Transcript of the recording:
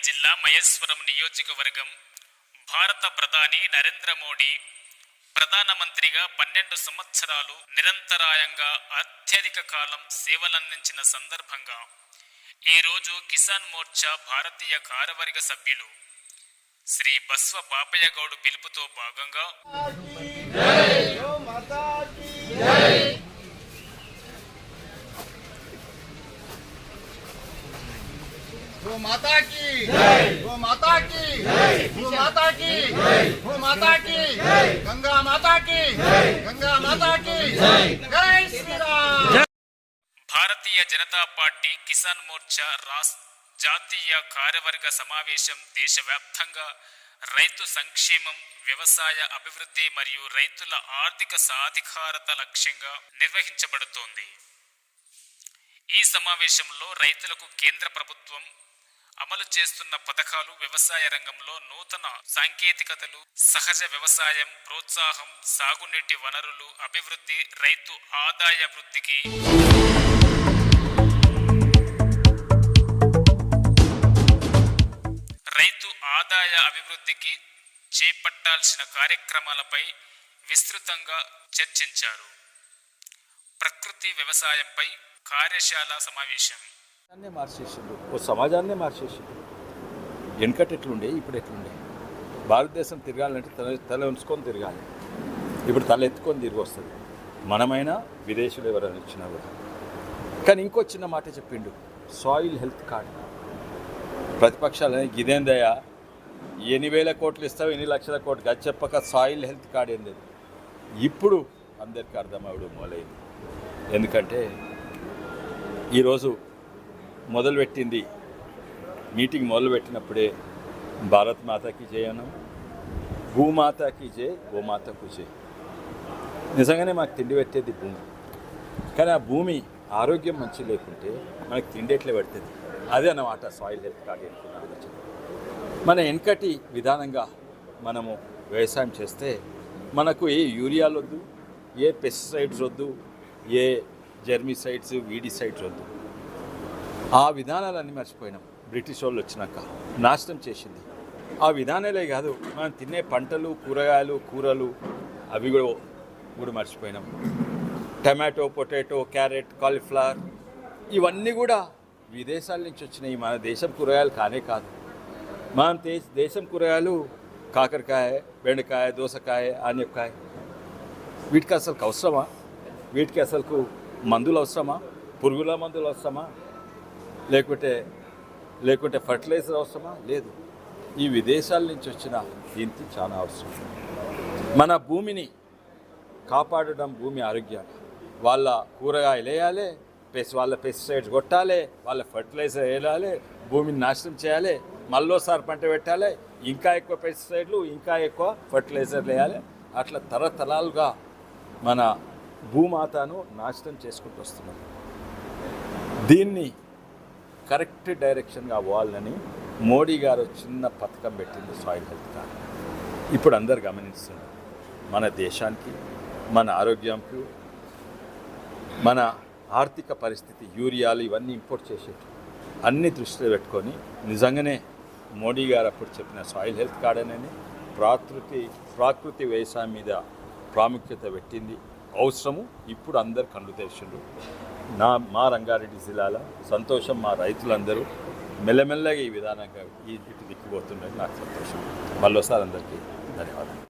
జిల్లా మహేశ్వరం నియోజకవర్గం భారత ప్రధాని నరేంద్ర మోడీ ప్రధానమంత్రిగా 12 సంవత్సరాలు నిరంతరాయంగా అత్యధిక కాలం సేవలందించిన సందర్భంగా ఈరోజు కిసాన్ మోర్చా భారతీయ కార్యవర్గ సభ్యులు శ్రీ బస్వ పాపయ్య గౌడ్ పిలుపుతో భాగంగా गो माता की जय, गो माता की जय, गो माता की जय, गो माता की जय, गंगा माता की जय, गंगा माता की जय, जय श्री राम। భారతీయ జనతా పార్టీ కిసాన్ మోర్చా జాతీయ కార్యవర్గ సమావేశం దేశవ్యాప్తంగా రైతు సంక్షేమం, వ్యవసాయ అభివృద్ధి మరియు రైతుల ఆర్థిక సాధికారత లక్ష్యంగా నిర్వహించబడుతోంది. ఈ సమావేశంలో రైతులకు కేంద్ర ప్రభుత్వం అమలు చేస్తున్న పథకాలు, వ్యవసాయ రంగంలో నూతన సాంకేతికతలు, సహజ వ్యవసాయం ప్రోత్సాహం, సాగునీటి వనరులు అభివృద్ధి, రైతు ఆదాయ వృద్ధికి చేపట్టాల్సిన కార్యక్రమాలపై విస్తృతంగా చర్చించారు. ప్రకృతి వ్యవసాయంపై కార్యశాల సమావేశం సమాజాన్నే మార్చేసిండు. వెనకటి ఎట్లుండే, ఇప్పుడు ఎట్లుండే. భారతదేశం తిరగాలంటే తల ఉంచుకొని తిరగాలి. ఇప్పుడు తల ఎత్తుకొని తిరిగి వస్తుంది. మనమైనా విదేశీయులు ఎవరైనా వచ్చినా కూడా. కానీ ఇంకో చిన్న మాట చెప్పిండు, సాయిల్ హెల్త్ కార్డ్. ప్రతిపక్షాలని గిదేందయ్యా, ఎన్ని వేల కోట్లు ఇస్తావు, ఎన్ని లక్షల కోట్లు, అది చెప్పక సాయిల్ హెల్త్ కార్డ్ ఏంది. ఇప్పుడు అందరికీ అర్థమవడం మొదలైంది. ఎందుకంటే ఈరోజు మొదలుపెట్టింది, మీటింగ్ మొదలుపెట్టినప్పుడే భారత్ మాతాకి జై అన్నాం, భూమాతాకి జై, గోమాతకు జై. నిజంగానే మాకు తిండి పెట్టేది భూమి. కానీ ఆ భూమి ఆరోగ్యం మంచి లేకుంటే మనకు తిండి ఎట్లా పెడుతుంది. అదే అన్నమాట సాయిల్ హెల్త్ కార్డ్ అనుకున్నాను. మన వెనకటి విధానంగా మనము వ్యవసాయం చేస్తే మనకు ఏ యూరియాలు వద్దు, ఏ పెస్టిసైడ్స్ వద్దు, ఏ జెర్మిసైడ్స్, వీడిసైడ్స్ వద్దు. ఆ విధానాలన్నీ మర్చిపోయినాం. బ్రిటిష్ వాళ్ళు వచ్చినాక నాశనం చేసింది. ఆ విధానాలే కాదు, మనం తినే పంటలు, కూరగాయలు, కూరలు అవి కూడా మర్చిపోయినాం. టమాటో, పొటాటో, క్యారెట్, కాలీఫ్లవర్ ఇవన్నీ కూడా విదేశాల నుంచి వచ్చినాయి. మన దేశం కూరగాయలు కానే కాదు. మన దేశం కూరగాయలు కాకరకాయ, బెండకాయ, దోసకాయ, ఆనపకాయ, వీటికి అసలు అవసరమా? వీటికి అసలు మందులు అవసరమా? పురుగుల మందులు అవసరమా? లేకుంటే ఫర్టిలైజర్ అవసరమా? లేదు. ఈ విదేశాల నుంచి వచ్చిన దీనికి చాలా అవసరం. మన భూమిని కాపాడడం, భూమి ఆరోగ్యాన్ని, వాళ్ళ కూరగాయలు వేయాలి, వాళ్ళ పెస్టిసైడ్స్ కొట్టాలి, వాళ్ళ ఫర్టిలైజర్ వేయాలి, భూమిని నాశనం చేయాలి, మళ్ళోసారి పంట పెట్టాలి, ఇంకా ఎక్కువ పెస్టిసైడ్లు, ఇంకా ఎక్కువ ఫర్టిలైజర్లు వేయాలి. అట్లా తరతరాలుగా మన భూమాతను నాశనం చేసుకుంటూ వస్తున్నాం. దీన్ని కరెక్ట్ డైరెక్షన్గా పోవాలని మోడీ గారు చిన్న పథకం పెట్టింది, సాయిల్ హెల్త్ కార్డ్. ఇప్పుడు అందరు గమనిస్తున్నారు. మన దేశానికి, మన ఆరోగ్యంకు, మన ఆర్థిక పరిస్థితి, యూరియాలు ఇవన్నీ ఇంపోర్ట్ చేసేవి అన్నీ దృష్టిలో పెట్టుకొని నిజంగానే మోడీ గారు అప్పుడు చెప్పిన సాయిల్ హెల్త్ కార్డ్ అనేది ప్రాకృతి వ్యవసాయం మీద ప్రాముఖ్యత పెట్టింది. అవసరము ఇప్పుడు అందరు కళ్ళు తెరిచిండ్రు. మా రంగారెడ్డి జిల్లాలో సంతోషం. మా రైతులందరూ మెల్లమెల్లగా ఈ విధానంగా ఇటు దిక్కుపోతున్నది నాకు సంతోషం. మళ్ళీసారి అందరికీ ధన్యవాదాలు.